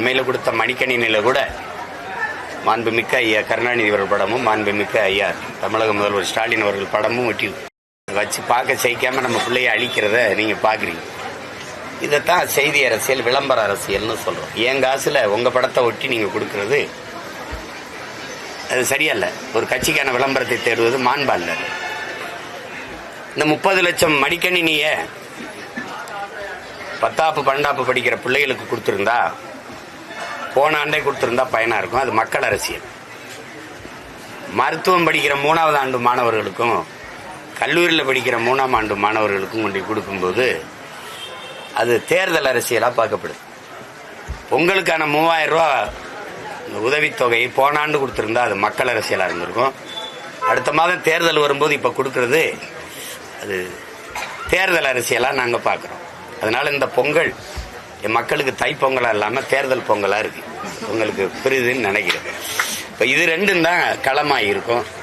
தலைமையில் கொடுத்த மடிக்கணினியில் கூட மாண்புமிக்க ஐயா கருணாநிதி அவர்கள் படமும் மாண்புமிக்க ஐயா தமிழக முதல்வர் ஸ்டாலின் அவர்கள் படமும் ஒட்டி வச்சு பார்க்க செய்யாம நம்ம பிள்ளைய அழிக்கிறத நீங்க பாக்குறீங்க. இதைத்தான் செய்தி அரசியல், விளம்பர அரசியல்னு சொல்றோம். என் காசுல உங்க படத்தை ஒட்டி நீங்க கொடுக்கறது அது சரியல்ல. ஒரு கட்சிக்கான விளம்பரத்தை தேடுவது மாண்பா இல்ல. இந்த 30 லட்சம் மடிக்கணினிய 10ஆப்பு 12ஆப்பு படிக்கிற பிள்ளைகளுக்கு கொடுத்திருந்தா, போன ஆண்டே கொடுத்திருந்தா பயனா இருக்கும். அது மக்கள் அரசியல். மருத்துவம் படிக்கிற 3ஆவது ஆண்டு மாணவர்களுக்கும் கல்லூரியில் படிக்கிற 3ஆம் ஆண்டு மாணவர்களுக்கும் கொண்டு கொடுக்கும்போது அது தேர்தல் அரசியலா பார்க்கப்படுது. உங்களுக்கான 3000 ரூபா உதவித்தொகை போன ஆண்டு கொடுத்திருந்தா அது மக்கள் அரசியலா இருந்திருக்கும். அடுத்த மாதம் தேர்தல் வரும்போது இப்ப கொடுக்கறது அது தேர்தல் அரசியலா நாங்க பாக்குறோம். அதனால இந்த பொங்கல் என் மக்களுக்கு தைப்பொங்கலா இல்லாம தேர்தல் பொங்கலா இருக்கு. உங்களுக்கு புரியுதுன்னு நினைக்கிறேன். இப்ப இது ரெண்டும் தான் களமா இருக்கும்.